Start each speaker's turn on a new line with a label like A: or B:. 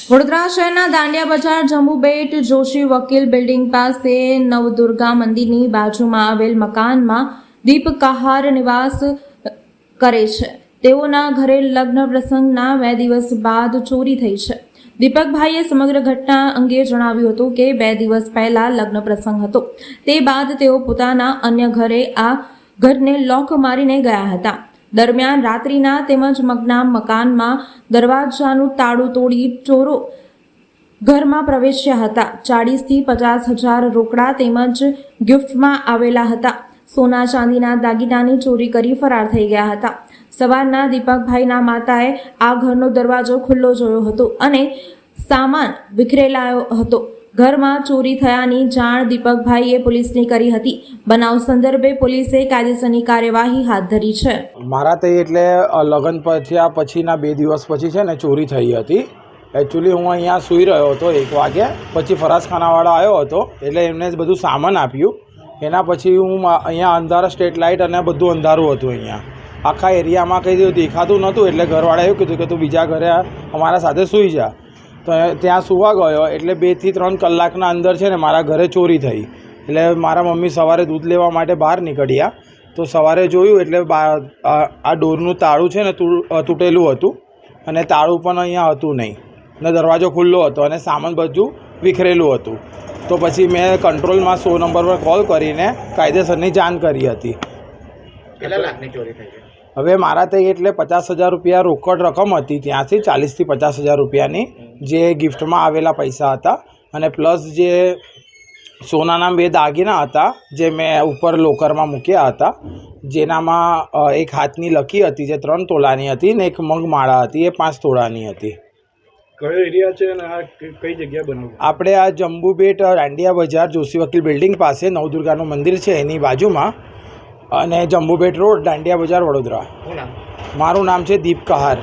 A: વડોદરા શહેરના દાંડિયા બજાર જંબુબેટ જોશી વકીલ બિલ્ડિંગ પાસે નવદુર્ગા મંદિરની બાજુમાં આવેલ મકાનમાં દીપ કહાર નિવાસ કરે છે. તેઓના ઘરે લગ્ન પ્રસંગના 2 દિવસ બાદ ચોરી થઈ છે. દીપકભાઈએ સમગ્ર ઘટના અંગે જણાવ્યું હતું કે 2 દિવસ પહેલા લગ્ન પ્રસંગ હતો. તે બાદ તેઓ પોતાના અન્ય ઘરે આ ઘરને લોક મારીને ગયા હતા. દરમિયાન રાત્રિના તેમજ મગના મકાનમાં દરવાજાનું તાળું તોડી ચોરો ઘરમાં પ્રવેશ્યા હતા. 40 થી 50 હજાર રોકડા તેમજ ગિફ્ટમાં આવેલા હતા. સોના ચાંદીના દાગીનાની ચોરી કરી ફરાર થઈ ગયા હતા. સવારના દીપકભાઈના માતાએ આ ઘરનો દરવાજો ખુલ્લો જોયો હતો અને સામાન વિખરેલાયો હતો. ઘરમાં ચોરી થયાની જાણ દીપકભાઈએ પોલીસને કરી હતી. બનાવ સંદર્ભે પોલીસે કાયદેસરની કાર્યવાહી હાથ ધરી છે.
B: મારા તે એટલે લગ્ન થયા પછીના 2 દિવસ પછી છે ને ચોરી થઈ હતી. એકચ્યુઅલી હું અહીંયા સૂઈ રહ્યો હતો 1 વાગે, પછી ફરાસખાનાવાળો આવ્યો હતો એટલે એમને જ બધું સામાન આપ્યું. એના પછી હું અહીંયા અંધારા સ્ટ્રીટ લાઇટ અને બધું અંધારું હતું. અહીંયા આખા એરિયામાં કંઈ દેખાતું નહોતું એટલે ઘરવાળાએ એવું કીધું કે તું બીજા ઘરે અમારા સાથે સૂઈ જા. તો ત્યાં સૂવા ગયો એટલે 2 થી 3 કલાકના અંદર છે ને મારા ઘરે ચોરી થઈ. એટલે મારા મમ્મી સવારે દૂધ લેવા માટે બહાર નીકળ્યા તો સવારે જોયું એટલે આ ડોરનું તાળું છે ને તૂટેલું હતું અને તાળું પણ અહીંયા હતું નહીં ને દરવાજો ખુલ્લો હતો અને સામાન બધું વિખરેલું હતું. તો પછી મેં કંટ્રોલમાં 100 નંબર પર કોલ કરીને કાયદેસરની જાણ કરી હતી.
C: કેટલા લાખની ચોરી થઈ છે?
B: હવે મારા તે એટલે 50,000 રૂપિયા રોકડ રકમ હતી, ત્યાંથી 40 થી 50,000 રૂપિયાની જે ગિફ્ટમાં આવેલા પૈસા હતા અને પ્લસ જે સોનાના 2 દાગીના હતા જે મેં ઉપર લોકરમાં મૂક્યા હતા, જેનામાં એક હાથની લકી હતી જે 3 તોલાની હતી ને એક મગમાળા હતી એ 5 તોલાની હતી.
C: કયો એરિયા છે અને આ કઈ જગ્યા બનાવ્યું?
B: આપણે આ જંબુબેટ દાંડિયા બજાર જોશી વકીલ બિલ્ડિંગ પાસે નવદુર્ગાનું મંદિર છે એની બાજુમાં, અને જંબુબેટ રોડ દાંડિયા બજાર વડોદરા.
C: શું નામ?
B: મારું નામ છે દીપ કહાર.